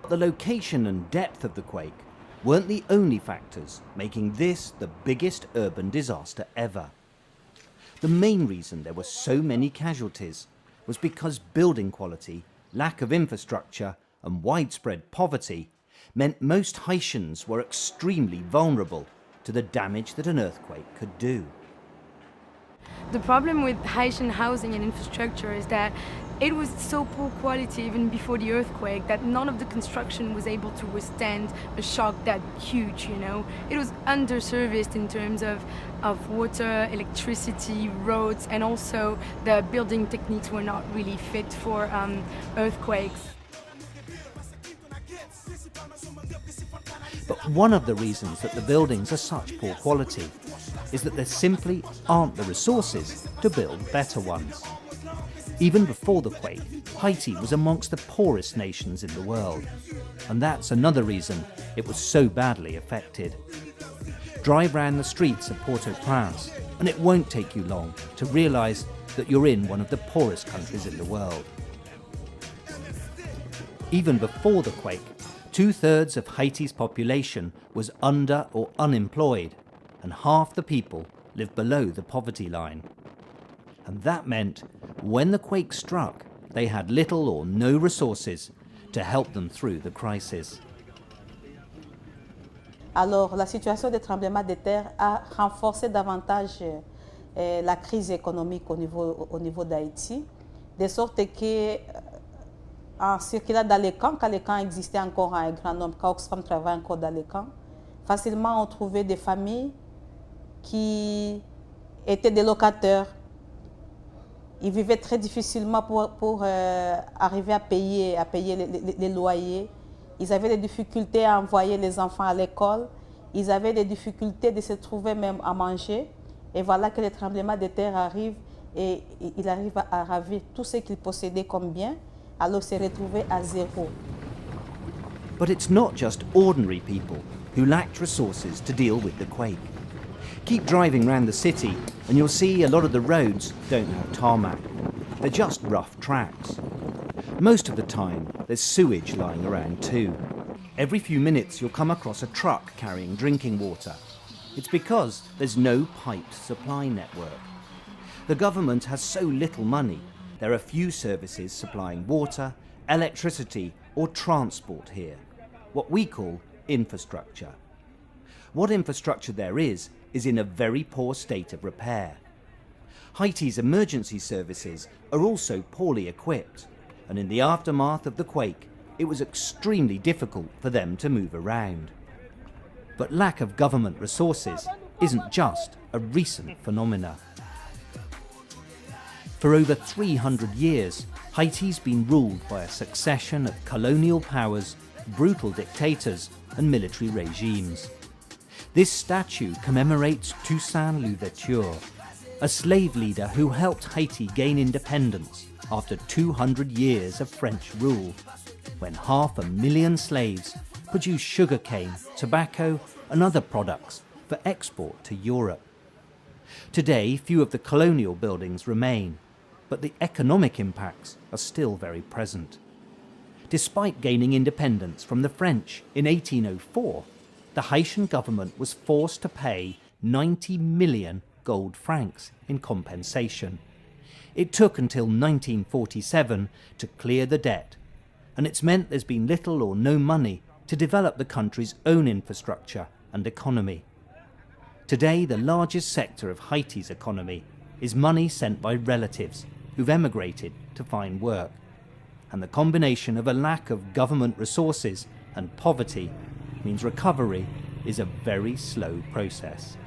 The location and depth of the quake weren't the only factors making this the biggest urban disaster ever. The main reason there were so many casualties was because building quality, lack of infrastructure, and widespread poverty meant most Haitians were extremely vulnerable to the damage that an earthquake could do. The problem with Haitian housing and infrastructure is that it was so poor quality even before the earthquake that none of the construction was able to withstand a shock that huge, you know. It was underserviced in terms of water, electricity, roads, and also the building techniques were not really fit for earthquakes. But one of the reasons that the buildings are such poor quality is that there simply aren't the resources to build better ones. Even before the quake, Haiti was amongst the poorest nations in the world, and that's another reason it was so badly affected. Drive round the streets of Port-au-Prince, and it won't take you long to realise that you're in one of the poorest countries in the world. Even before the quake, 2/3 of Haiti's population was under or unemployed, and half the people lived below the poverty line. And that meant when the quake struck, they had little or no resources to help them through the crisis. Alors, la situation des tremblements de terre a renforcé davantage la crise économique au niveau d'Haïti, de sorte que en circulant dans les camps, quand les camps existaient encore en un grand nombre, quand Oxfam travaillait encore dans les camps, facilement on trouvait des familles qui étaient des locataires. Ils vivaient très difficilement pour arriver à payer les loyers. Ils avaient des difficultés à envoyer les enfants à l'école. Ils avaient des difficultés de se trouver même à manger. Et voilà que les tremblements de terre arrivent et il arrive à ravir tout ce qu'ils possédaient comme bien, alors se retrouver à zéro. But it's not just ordinary people who lacked resources to deal with the quake. Keep driving around the city and you'll see a lot of the roads don't have tarmac. They're just rough tracks. Most of the time, there's sewage lying around too. Every few minutes you'll come across a truck carrying drinking water. It's because there's no piped supply network. The government has so little money, there are few services supplying water, electricity or transport here, what we call infrastructure. What infrastructure there is in a very poor state of repair. Haiti's emergency services are also poorly equipped, and in the aftermath of the quake, it was extremely difficult for them to move around. But lack of government resources isn't just a recent phenomenon. For over 300 years, Haiti's been ruled by a succession of colonial powers, brutal dictators, and military regimes. This statue commemorates Toussaint Louverture, a slave leader who helped Haiti gain independence after 200 years of French rule, when 500,000 slaves produced sugarcane, tobacco, and other products for export to Europe. Today, few of the colonial buildings remain, but the economic impacts are still very present. Despite gaining independence from the French in 1804, the Haitian government was forced to pay 90 million gold francs in compensation. It took until 1947 to clear the debt, and it's meant there's been little or no money to develop the country's own infrastructure and economy. Today, the largest sector of Haiti's economy is money sent by relatives who've emigrated to find work, and the combination of a lack of government resources and poverty means recovery is a very slow process.